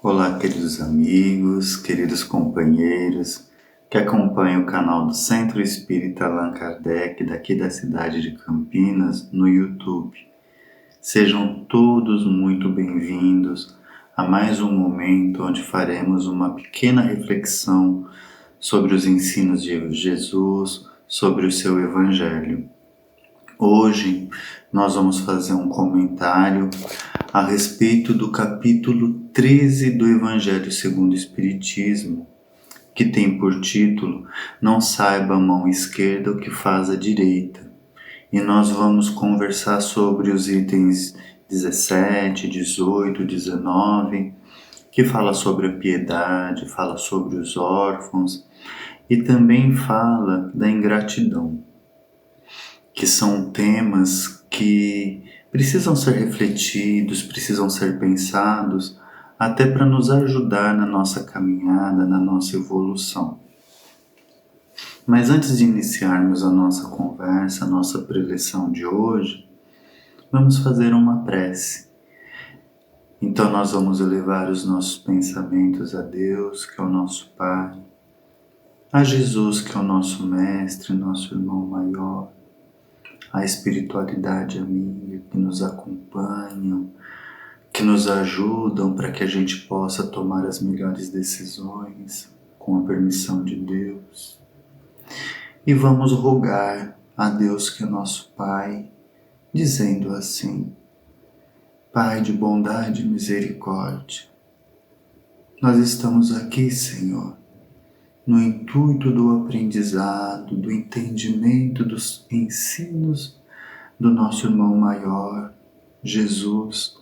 Olá, queridos amigos, queridos companheiros que acompanham o canal do Centro Espírita Allan Kardec, daqui da cidade de Campinas, no YouTube. Sejam todos muito bem-vindos a mais um momento onde faremos uma pequena reflexão sobre os ensinos de Jesus, sobre o seu Evangelho. Hoje nós vamos fazer um comentário a respeito do capítulo 13 do Evangelho segundo o Espiritismo, que tem por título Não saiba a mão esquerda o que faz a direita. E nós vamos conversar sobre os itens 17, 18, 19, que fala sobre a piedade, fala sobre os órfãos e também fala da ingratidão, que são temas que precisam ser refletidos, precisam ser pensados, até para nos ajudar na nossa caminhada, na nossa evolução. Mas antes de iniciarmos a nossa conversa, a nossa preleção de hoje, vamos fazer uma prece. Então nós vamos elevar os nossos pensamentos a Deus, que é o nosso Pai, a Jesus, que é o nosso Mestre, nosso Irmão Maior, a espiritualidade amiga que nos acompanham, que nos ajudam para que a gente possa tomar as melhores decisões com a permissão de Deus. E vamos rogar a Deus, que é nosso Pai, dizendo assim: Pai de bondade e misericórdia, nós estamos aqui, Senhor, no intuito do aprendizado, do entendimento dos ensinos do nosso irmão maior, Jesus,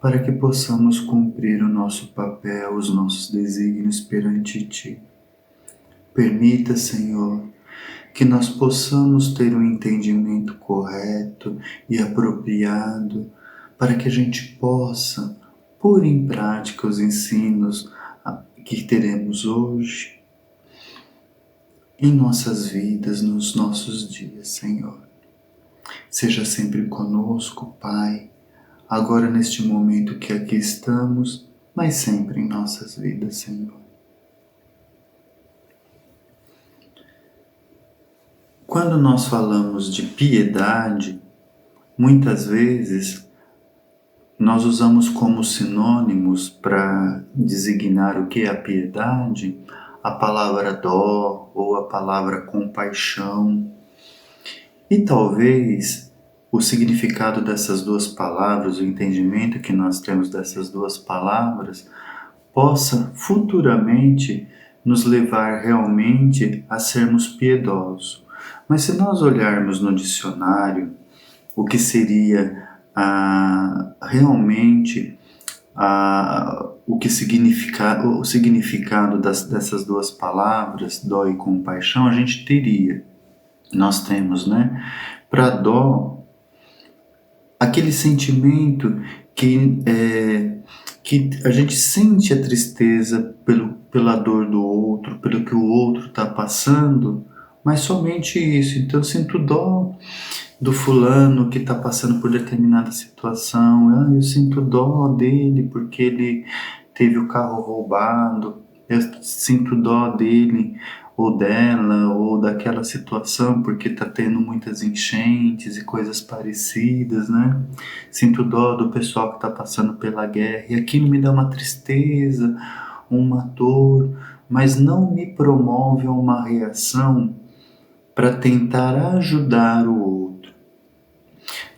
para que possamos cumprir o nosso papel, os nossos desígnios perante Ti. Permita, Senhor, que nós possamos ter um entendimento correto e apropriado, para que a gente possa pôr em prática os ensinos que teremos hoje, em nossas vidas, nos nossos dias, Senhor. Seja sempre conosco, Pai, agora neste momento que aqui estamos, mas sempre em nossas vidas, Senhor. Quando nós falamos de piedade, muitas vezes nós usamos como sinônimos para designar o que é a piedade, a palavra dó ou a palavra compaixão. E talvez o significado dessas duas palavras, o entendimento que nós temos dessas duas palavras, possa futuramente nos levar realmente a sermos piedosos. Mas se nós olharmos no dicionário o que seria realmente o significado dessas duas palavras, dó e compaixão, a gente nós temos, para dó, aquele sentimento que a gente sente a tristeza pela dor do outro, pelo que o outro está passando, mas somente isso. Então eu sinto dó do fulano que está passando por determinada situação, eu sinto dó dele porque ele teve o carro roubado, eu sinto dó dele ou dela ou daquela situação porque está tendo muitas enchentes e coisas parecidas, Sinto dó do pessoal que está passando pela guerra e aquilo me dá uma tristeza, uma dor, mas não me promove uma reação para tentar ajudar o outro.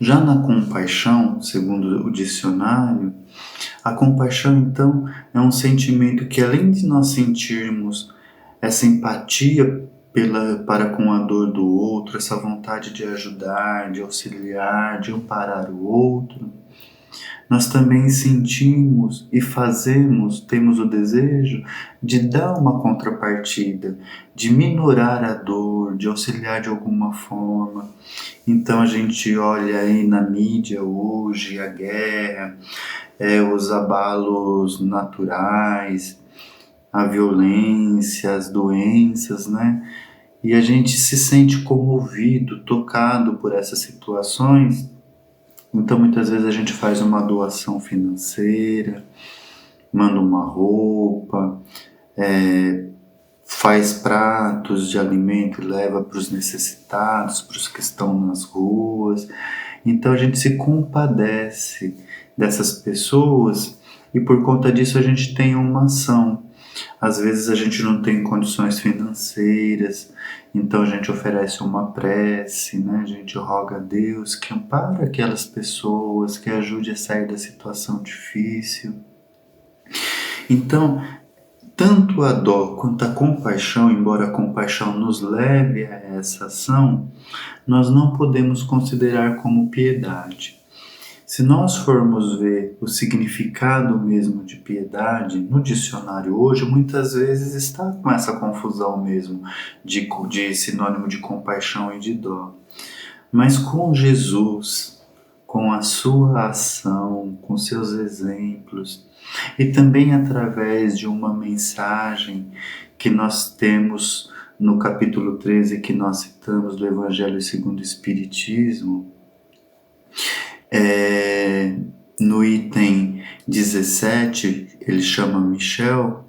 Já na compaixão, segundo o dicionário, a compaixão então é um sentimento que, além de nós sentirmos essa empatia para com a dor do outro, essa vontade de ajudar, de auxiliar, de amparar o outro, nós também sentimos e temos o desejo de dar uma contrapartida, de minorar a dor, de auxiliar de alguma forma. Então a gente olha aí na mídia hoje a guerra, os abalos naturais, a violência, as doenças, E a gente se sente comovido, tocado por essas situações. Então muitas vezes a gente faz uma doação financeira, manda uma roupa, faz pratos de alimento e leva para os necessitados, para os que estão nas ruas. Então a gente se compadece dessas pessoas e por conta disso a gente tem uma ação. Às vezes a gente não tem condições financeiras, então a gente oferece uma prece, né? A gente roga a Deus que ampare aquelas pessoas, que ajude a sair da situação difícil. Então, tanto a dó quanto a compaixão, embora a compaixão nos leve a essa ação, nós não podemos considerar como piedade. Se nós formos ver o significado mesmo de piedade no dicionário hoje, muitas vezes está com essa confusão mesmo de sinônimo de compaixão e de dó. Mas com Jesus, com a sua ação, com seus exemplos, e também através de uma mensagem que nós temos no capítulo 13 que nós citamos do Evangelho segundo o Espiritismo, no item 17, ele chama Michel,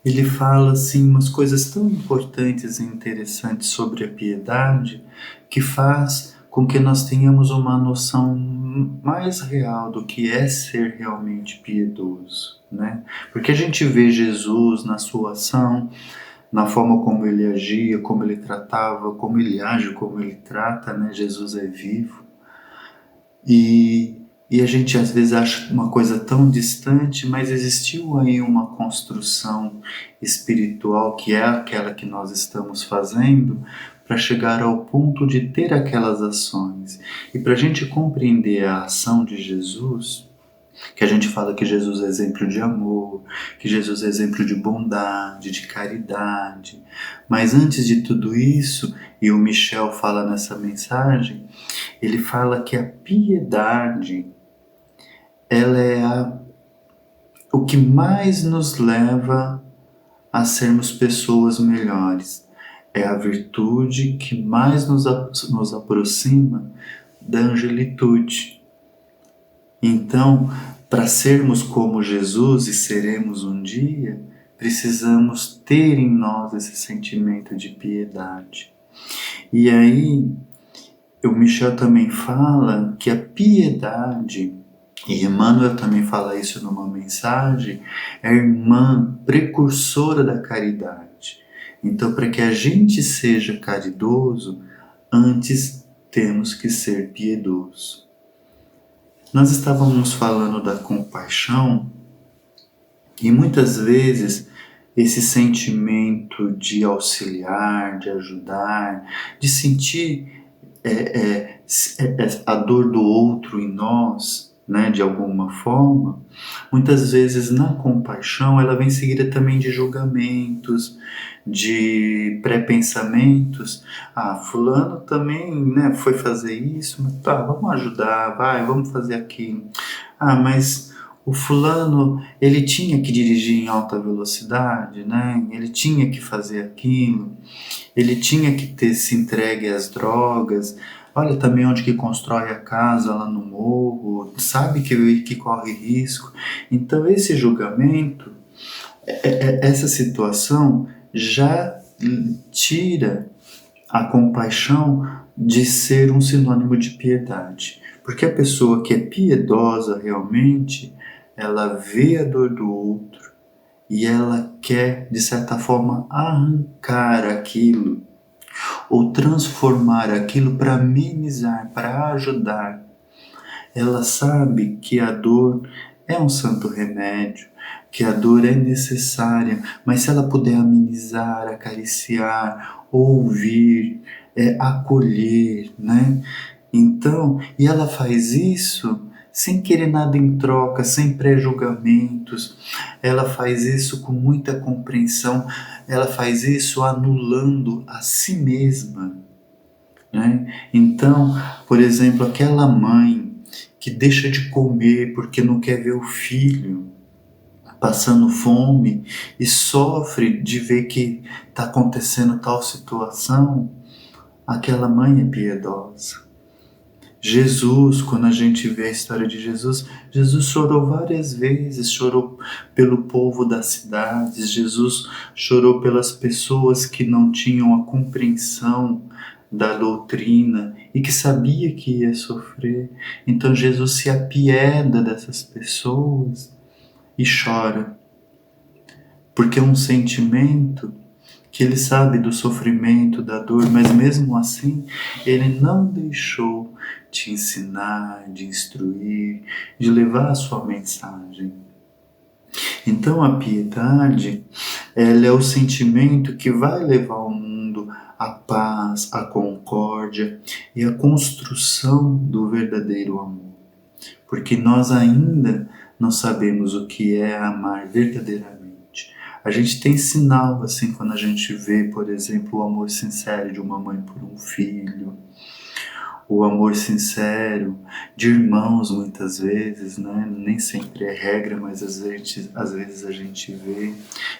ele fala assim umas coisas tão importantes e interessantes sobre a piedade que faz com que nós tenhamos uma noção mais real do que é ser realmente piedoso, né? Porque a gente vê Jesus na sua ação, na forma como ele agia, como ele tratava, como ele age, como ele trata, né? Jesus é vivo. E a gente às vezes acha uma coisa tão distante, mas existiu aí uma construção espiritual que é aquela que nós estamos fazendo para chegar ao ponto de ter aquelas ações. E para a gente compreender a ação de Jesus, que a gente fala que Jesus é exemplo de amor, que Jesus é exemplo de bondade, de caridade. Mas antes de tudo isso, e o Michel fala nessa mensagem, ele fala que a piedade, ela é o que mais nos leva a sermos pessoas melhores. É a virtude que mais nos aproxima da angelitude. Então, para sermos como Jesus e seremos um dia, precisamos ter em nós esse sentimento de piedade. E aí, o Michel também fala que a piedade, e Emmanuel também fala isso numa mensagem, é a irmã precursora da caridade. Então, para que a gente seja caridoso, antes temos que ser piedoso. Nós estávamos falando da compaixão e muitas vezes esse sentimento de auxiliar, de ajudar, de sentir a dor do outro em nós, né, de alguma forma, muitas vezes na compaixão ela vem seguida também de julgamentos, de pré-pensamentos. Fulano também, né, foi fazer isso, mas tá, vamos ajudar, vamos fazer aquilo. Mas o fulano, ele tinha que dirigir em alta velocidade, né, ele tinha que fazer aquilo, ele tinha que ter se entregue às drogas. Olha também onde que constrói a casa lá no morro, sabe que corre risco. Então esse julgamento, essa situação já tira a compaixão de ser um sinônimo de piedade. Porque a pessoa que é piedosa realmente, ela vê a dor do outro e ela quer, de certa forma, arrancar aquilo ou transformar aquilo para amenizar, para ajudar. Ela sabe que a dor é um santo remédio, que a dor é necessária, mas se ela puder amenizar, acariciar, ouvir, acolher, né? Então, e ela faz isso sem querer nada em troca, sem pré-julgamentos, ela faz isso com muita compreensão, ela faz isso anulando a si mesma, né? Então, por exemplo, aquela mãe que deixa de comer porque não quer ver o filho passando fome e sofre de ver que está acontecendo tal situação, aquela mãe é piedosa. Jesus, quando a gente vê a história de Jesus, Jesus chorou várias vezes, chorou pelo povo das cidades, Jesus chorou pelas pessoas que não tinham a compreensão da doutrina e que sabia que ia sofrer. Então Jesus se apieda dessas pessoas e chora, porque é um sentimento que ele sabe do sofrimento, da dor, mas mesmo assim, ele não deixou de ensinar, de instruir, de levar a sua mensagem. Então a piedade, ela é o sentimento que vai levar ao mundo a paz, a concórdia e a construção do verdadeiro amor. Porque nós ainda não sabemos o que é amar verdadeiramente. A gente tem sinal, assim, quando a gente vê, por exemplo, o amor sincero de uma mãe por um filho, o amor sincero de irmãos, muitas vezes, né? Nem sempre é regra, mas às vezes a gente vê.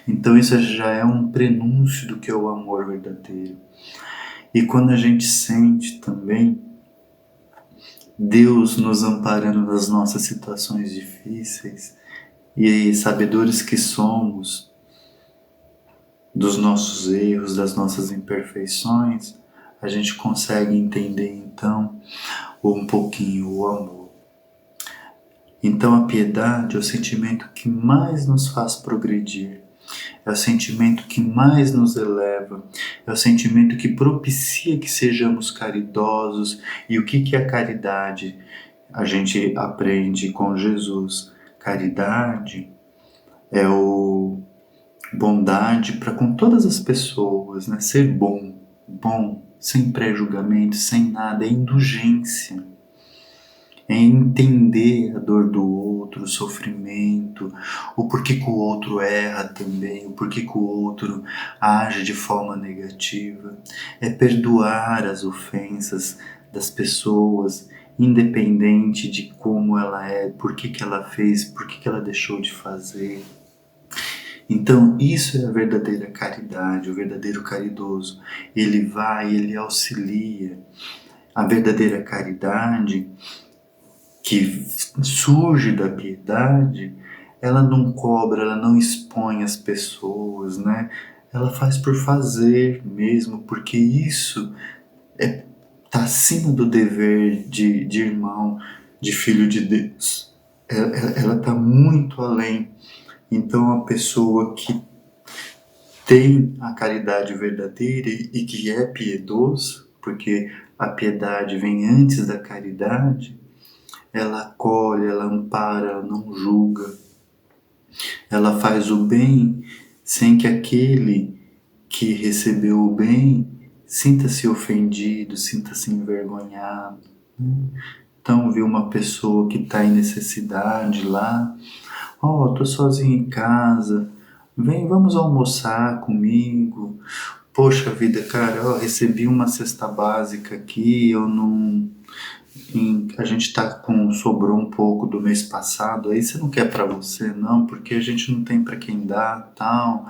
Então isso já é um prenúncio do que é o amor verdadeiro. E quando a gente sente também Deus nos amparando nas nossas situações difíceis, e sabedores que somos dos nossos erros, das nossas imperfeições, a gente consegue entender então um pouquinho o amor. Então a piedade é o sentimento que mais nos faz progredir, é o sentimento que mais nos eleva, é o sentimento que propicia que sejamos caridosos. E o que é a caridade? A gente aprende com Jesus. Caridade é o bondade para com todas as pessoas, né? Ser bom, sem pré-julgamento, sem nada, é indulgência. É entender a dor do outro, o sofrimento, o porquê que o outro erra também, o porquê que o outro age de forma negativa. É perdoar as ofensas das pessoas, independente de como ela é, por que ela fez, por que ela deixou de fazer. Então, isso é a verdadeira caridade, o verdadeiro caridoso. Ele vai, ele auxilia. A verdadeira caridade que surge da piedade, ela não cobra, ela não expõe as pessoas, né? Ela faz por fazer mesmo, porque isso está acima do dever de irmão, de filho de Deus. Ela está muito além. Então a pessoa que tem a caridade verdadeira e que é piedoso, porque a piedade vem antes da caridade, ela acolhe, ela ampara, ela não julga. Ela faz o bem sem que aquele que recebeu o bem sinta-se ofendido, sinta-se envergonhado. Então, viu uma pessoa que está em necessidade lá, tô sozinho em casa, vamos almoçar comigo. Poxa vida, cara, recebi uma cesta básica aqui, eu não... a gente sobrou um pouco do mês passado, aí você não quer para você não, porque a gente não tem para quem dar, tal,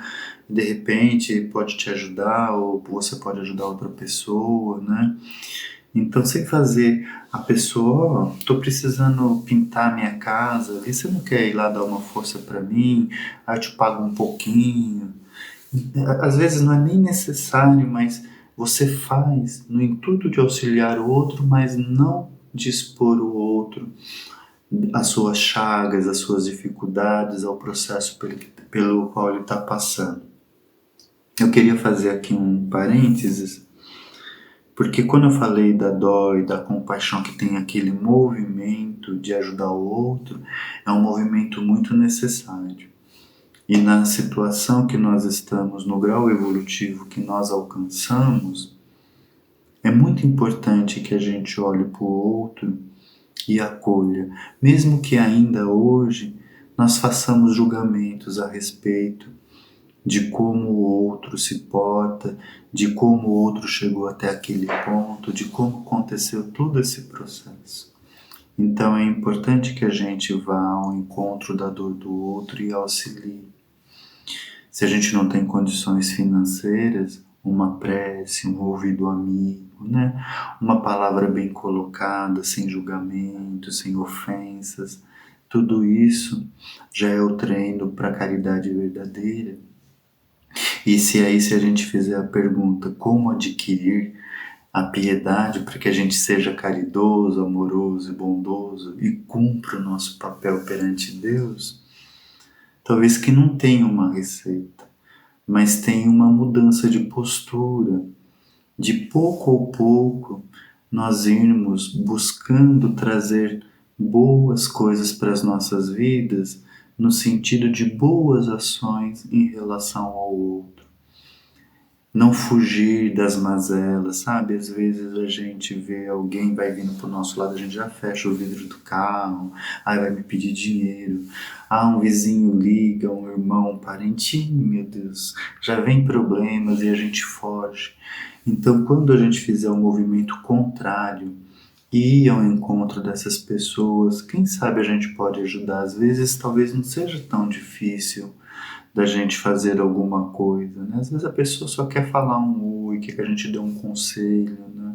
de repente pode te ajudar, ou você pode ajudar outra pessoa, né? Então, sem fazer a pessoa, tô precisando pintar minha casa, ali você não quer ir lá dar uma força para mim, aí eu te pago um pouquinho. Às vezes não é nem necessário, mas você faz no intuito de auxiliar o outro, mas não de expor o outro, as suas chagas, as suas dificuldades, ao processo pelo qual ele está passando. Eu queria fazer aqui um parênteses, porque quando eu falei da dó e da compaixão, que tem aquele movimento de ajudar o outro, é um movimento muito necessário. E na situação que nós estamos, no grau evolutivo que nós alcançamos, é muito importante que a gente olhe para o outro e acolha, mesmo que ainda hoje nós façamos julgamentos a respeito de como o outro se porta, de como o outro chegou até aquele ponto, de como aconteceu todo esse processo. Então é importante que a gente vá ao encontro da dor do outro e auxilie. Se a gente não tem condições financeiras, uma prece, um ouvido amigo, né? Uma palavra bem colocada, sem julgamento, sem ofensas. Tudo isso já é o treino para a caridade verdadeira. E se a gente fizer a pergunta como adquirir a piedade para que a gente seja caridoso, amoroso e bondoso e cumpra o nosso papel perante Deus, talvez que não tenha uma receita, mas tenha uma mudança de postura, de pouco a pouco nós irmos buscando trazer boas coisas para as nossas vidas, no sentido de boas ações em relação ao outro. Não fugir das mazelas, sabe? Às vezes a gente vê alguém vai vindo pro nosso lado, a gente já fecha o vidro do carro, aí vai me pedir dinheiro. Um vizinho liga, um irmão, um parentinho, meu Deus, já vem problemas e a gente foge. Então, quando a gente fizer um movimento contrário, ir ao encontro dessas pessoas, quem sabe a gente pode ajudar. Às vezes, talvez não seja tão difícil da gente fazer alguma coisa, né? Às vezes a pessoa só quer falar um oi, quer que a gente dê um conselho, né?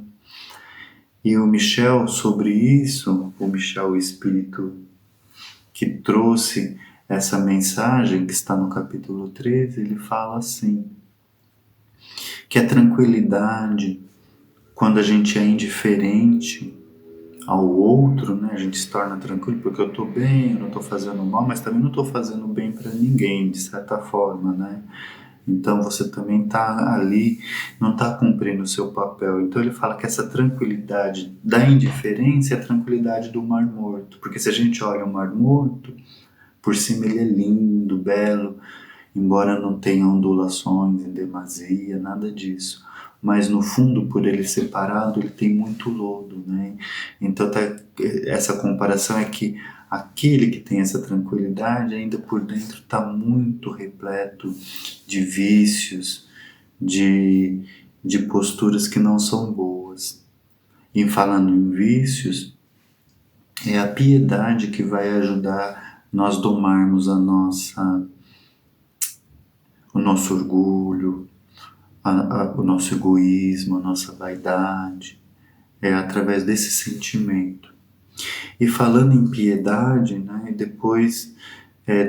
E o Michel, sobre isso, o Michel, o Espírito que trouxe essa mensagem que está no capítulo 13, ele fala assim, que a tranquilidade, quando a gente é indiferente ao outro, né, a gente se torna tranquilo porque eu estou bem, eu não estou fazendo mal, mas também não estou fazendo bem para ninguém, de certa forma, né? Então você também está ali, não está cumprindo o seu papel. Então ele fala que essa tranquilidade da indiferença é a tranquilidade do Mar Morto, porque se a gente olha o Mar Morto, por cima ele é lindo, belo, embora não tenha ondulações em demasia, nada disso. Mas no fundo, por ele ser parado, ele tem muito lodo, né? Então essa comparação é que aquele que tem essa tranquilidade, ainda por dentro está muito repleto de vícios, de posturas que não são boas. E falando em vícios, é a piedade que vai ajudar nós domarmos o nosso orgulho, o nosso egoísmo, a nossa vaidade. É através desse sentimento. E falando em piedade, né, depois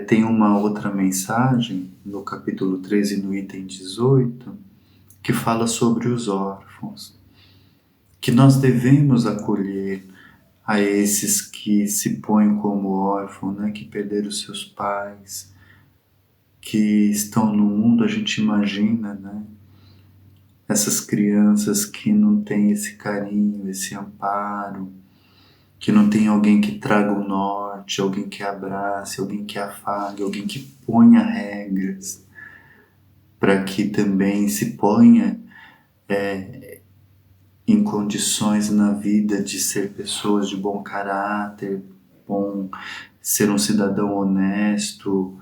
tem uma outra mensagem no capítulo 13, no item 18, que fala sobre os órfãos, que nós devemos acolher a esses que se põem como órfãos, né, que perderam seus pais, que estão no mundo, a gente imagina, né, essas crianças que não têm esse carinho, esse amparo, que não tem alguém que traga o norte, alguém que abrace, alguém que afague, alguém que ponha regras, para que também se ponha em condições na vida de ser pessoas de bom caráter, ser um cidadão honesto,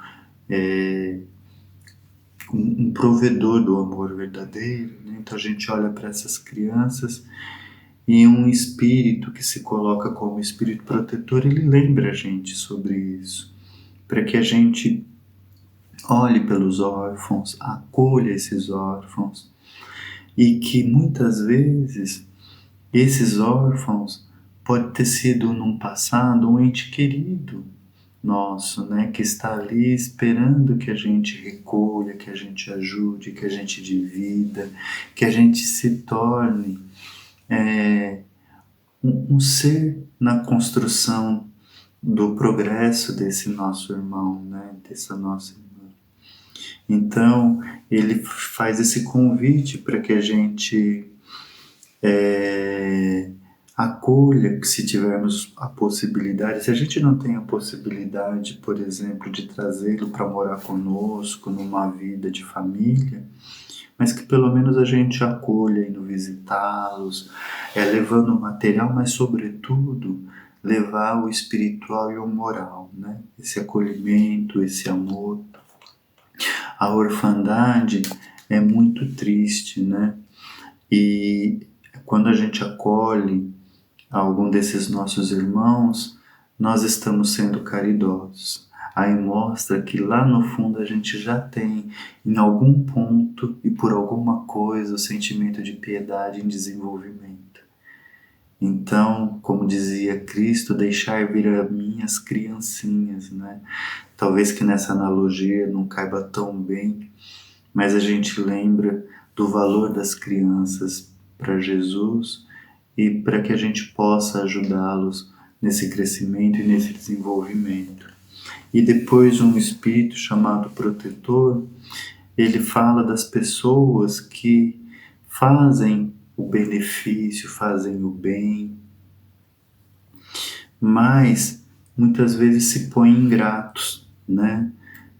um provedor do amor verdadeiro, né? Então a gente olha para essas crianças e um espírito que se coloca como espírito protetor, ele lembra a gente sobre isso, para que a gente olhe pelos órfãos, acolha esses órfãos, e que muitas vezes esses órfãos pode ter sido num passado um ente querido nosso, né, que está ali esperando que a gente recolha, que a gente ajude, que a gente divida, que a gente se torne um ser na construção do progresso desse nosso irmão, né, dessa nossa irmã. Então, ele faz esse convite para que a gente acolha, que se tivermos a possibilidade, se a gente não tem a possibilidade, por exemplo, de trazê-lo para morar conosco numa vida de família, mas que pelo menos a gente acolha indo visitá-los, levando o material, mas sobretudo levar o espiritual e o moral, né? Esse acolhimento, esse amor. A orfandade é muito triste, né? E quando a gente acolhe algum desses nossos irmãos, nós estamos sendo caridosos. aí mostra que lá no fundo a gente já tem, em algum ponto e por alguma coisa, o sentimento de piedade em desenvolvimento. Então, como dizia Cristo, deixar vir a mim as criancinhas, né? Talvez que nessa analogia não caiba tão bem, mas a gente lembra do valor das crianças para Jesus e para que a gente possa ajudá-los nesse crescimento e nesse desenvolvimento. E depois um espírito chamado protetor, ele fala das pessoas que fazem o benefício, fazem o bem, mas muitas vezes se põem ingratos, né?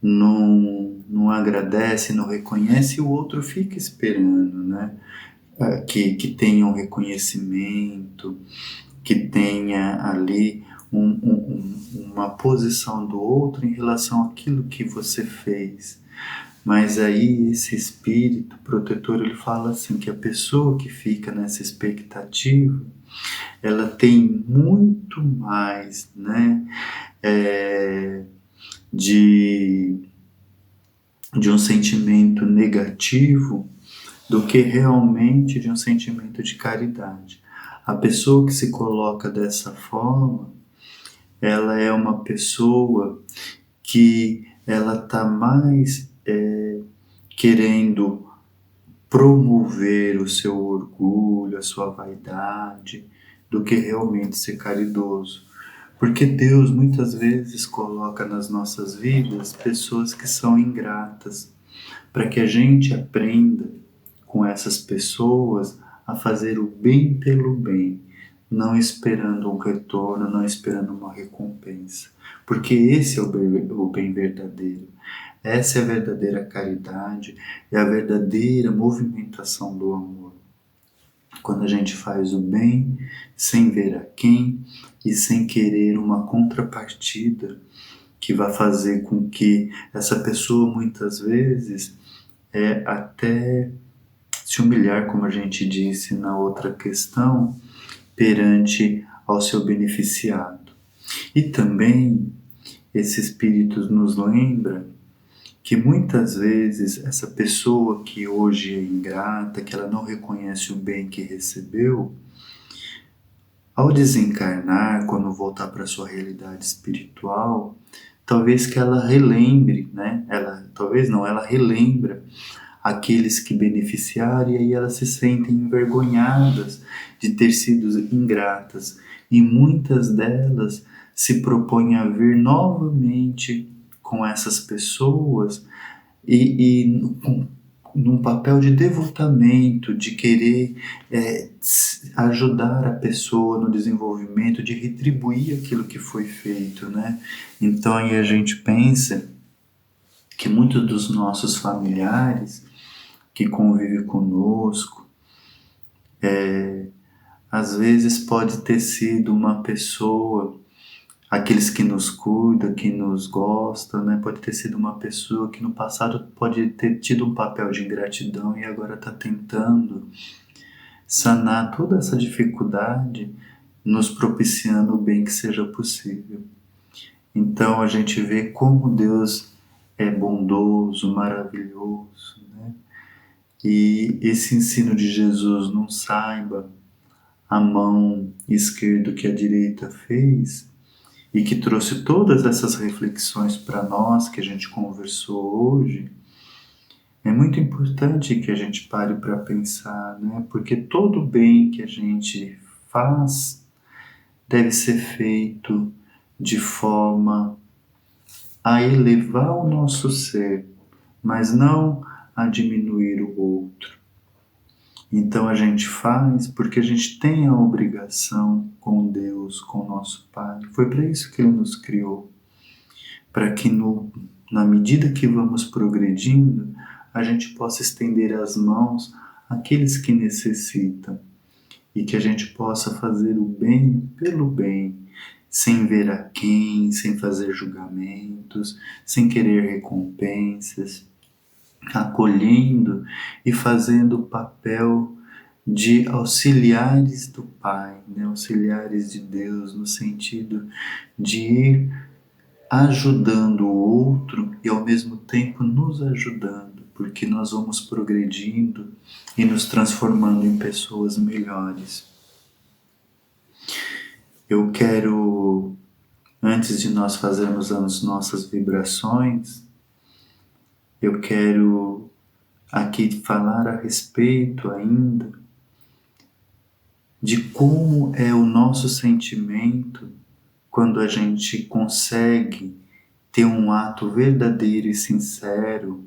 Não agradece, não reconhece, e o outro fica esperando, né? Que tenha um reconhecimento, que tenha ali uma posição do outro em relação àquilo que você fez. Mas aí esse espírito protetor, ele fala assim, que a pessoa que fica nessa expectativa, ela tem muito mais, né, de um sentimento negativo do que realmente de um sentimento de caridade. A pessoa que se coloca dessa forma, ela é uma pessoa que ela está mais querendo promover o seu orgulho, a sua vaidade, do que realmente ser caridoso. Porque Deus muitas vezes coloca nas nossas vidas pessoas que são ingratas, para que a gente aprenda com essas pessoas a fazer o bem pelo bem, não esperando um retorno, não esperando uma recompensa. Porque esse é o bem verdadeiro. Essa é a verdadeira caridade, é a verdadeira movimentação do amor. Quando a gente faz o bem sem ver a quem e sem querer uma contrapartida que vai fazer com que essa pessoa muitas vezes até se humilhar, como a gente disse na outra questão, perante ao seu beneficiado. E também esse espírito nos lembra que muitas vezes essa pessoa que hoje é ingrata, que ela não reconhece o bem que recebeu, ao desencarnar, quando voltar para a sua realidade espiritual, talvez que ela relembre, né? Ela relembra aqueles que beneficiaram e aí elas se sentem envergonhadas de ter sido ingratas. E muitas delas se propõem a vir novamente com essas pessoas e num papel de devotamento, de querer ajudar a pessoa no desenvolvimento, de retribuir aquilo que foi feito, né? Então aí a gente pensa que muitos dos nossos familiares que convivem conosco, às vezes pode ter sido uma pessoa, aqueles que nos cuidam, que nos gostam, né? Pode ter sido uma pessoa que no passado pode ter tido um papel de ingratidão e agora está tentando sanar toda essa dificuldade, nos propiciando o bem que seja possível. Então a gente vê como Deus é bondoso, maravilhoso, né? E esse ensino de Jesus, não saiba a mão esquerda que a direita fez, e que trouxe todas essas reflexões para nós que a gente conversou hoje, é muito importante que a gente pare para pensar, né? Porque todo bem que a gente faz deve ser feito de forma a elevar o nosso ser, mas não a diminuir o outro. Então a gente faz porque a gente tem a obrigação com Deus, com nosso Pai. Foi para isso que Ele nos criou. Para que na medida que vamos progredindo, a gente possa estender as mãos àqueles que necessitam. E que a gente possa fazer o bem pelo bem, sem ver a quem, sem fazer julgamentos, sem querer recompensas, acolhendo e fazendo o papel de auxiliares do Pai, né? Auxiliares de Deus, no sentido de ir ajudando o outro e ao mesmo tempo nos ajudando, porque nós vamos progredindo e nos transformando em pessoas melhores. Eu quero, antes de nós fazermos as nossas vibrações, eu quero aqui falar a respeito ainda de como é o nosso sentimento quando a gente consegue ter um ato verdadeiro e sincero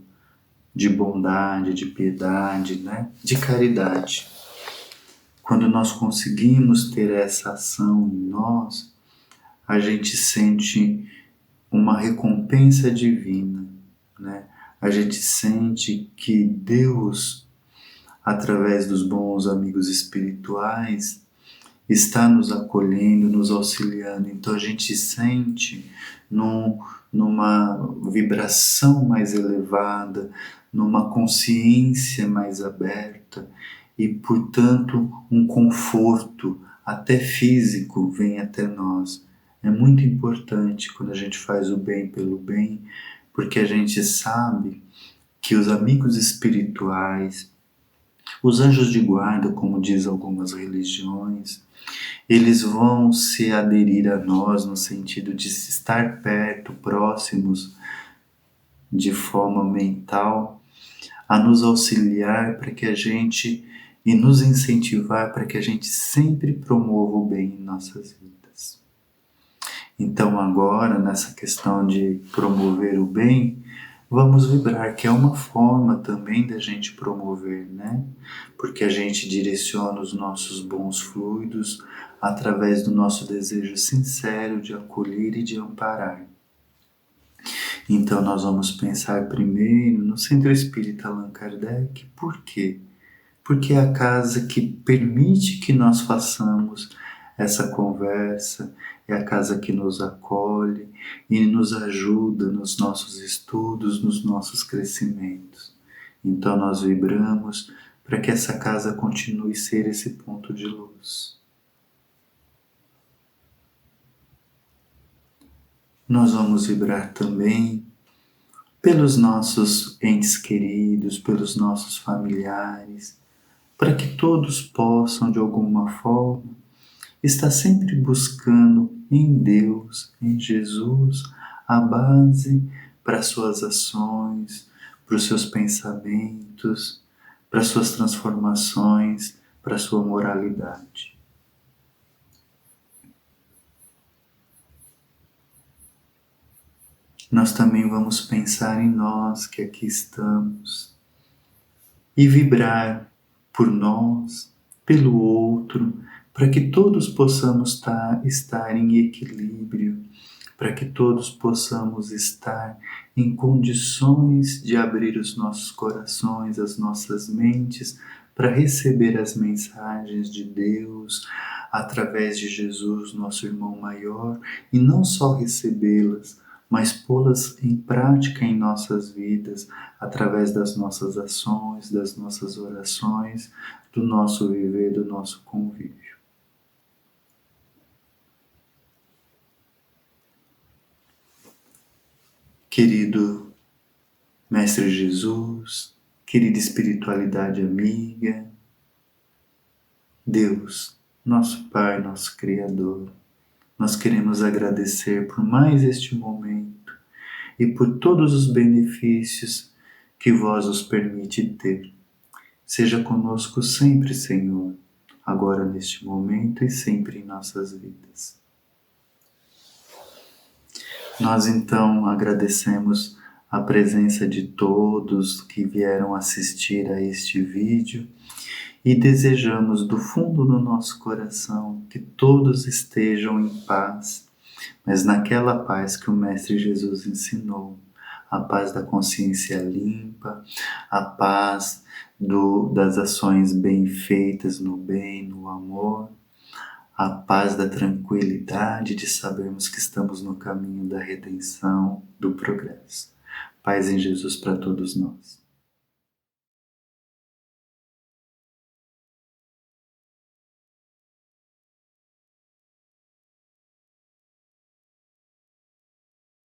de bondade, de piedade, né? De caridade. Quando nós conseguimos ter essa ação em nós, a gente sente uma recompensa divina, né? A gente sente que Deus, através dos bons amigos espirituais, está nos acolhendo, nos auxiliando. Então a gente sente numa vibração mais elevada, numa consciência mais aberta e, portanto, um conforto até físico vem até nós. É muito importante quando a gente faz o bem pelo bem, porque a gente sabe que os amigos espirituais, os anjos de guarda, como diz algumas religiões, eles vão se aderir a nós no sentido de estar perto, próximos, de forma mental, a nos auxiliar para que a gente e nos incentivar para que a gente sempre promova o bem em nossas vidas. Então agora, nessa questão de promover o bem, vamos vibrar, que é uma forma também da gente promover, né? Porque a gente direciona os nossos bons fluidos através do nosso desejo sincero de acolher e de amparar. Então nós vamos pensar primeiro no Centro Espírita Allan Kardec. Por quê? Porque é a casa que permite que nós façamos essa conversa, é a casa que nos acolhe e nos ajuda nos nossos estudos, nos nossos crescimentos. Então nós vibramos para que essa casa continue a ser esse ponto de luz. Nós vamos vibrar também pelos nossos entes queridos, pelos nossos familiares, para que todos possam, de alguma forma, estar sempre buscando em Deus, em Jesus, a base para suas ações, para os seus pensamentos, para suas transformações, para sua moralidade. Nós também vamos pensar em nós que aqui estamos e vibrar por nós, pelo outro, para que todos possamos estar em equilíbrio, para que todos possamos estar em condições de abrir os nossos corações, as nossas mentes, para receber as mensagens de Deus através de Jesus, nosso irmão maior, e não só recebê-las, mas pô-las em prática em nossas vidas, através das nossas ações, das nossas orações, do nosso viver, do nosso convívio. Querido Mestre Jesus, querida espiritualidade amiga, Deus, nosso Pai, nosso Criador, nós queremos agradecer por mais este momento e por todos os benefícios que vós nos permite ter. Seja conosco sempre, Senhor, agora neste momento e sempre em nossas vidas. Nós então agradecemos a presença de todos que vieram assistir a este vídeo e desejamos do fundo do nosso coração que todos estejam em paz, mas naquela paz que o Mestre Jesus ensinou, a paz da consciência limpa, a paz das ações bem feitas no bem, no amor, a paz da tranquilidade de sabermos que estamos no caminho da redenção, do progresso. Paz em Jesus para todos nós.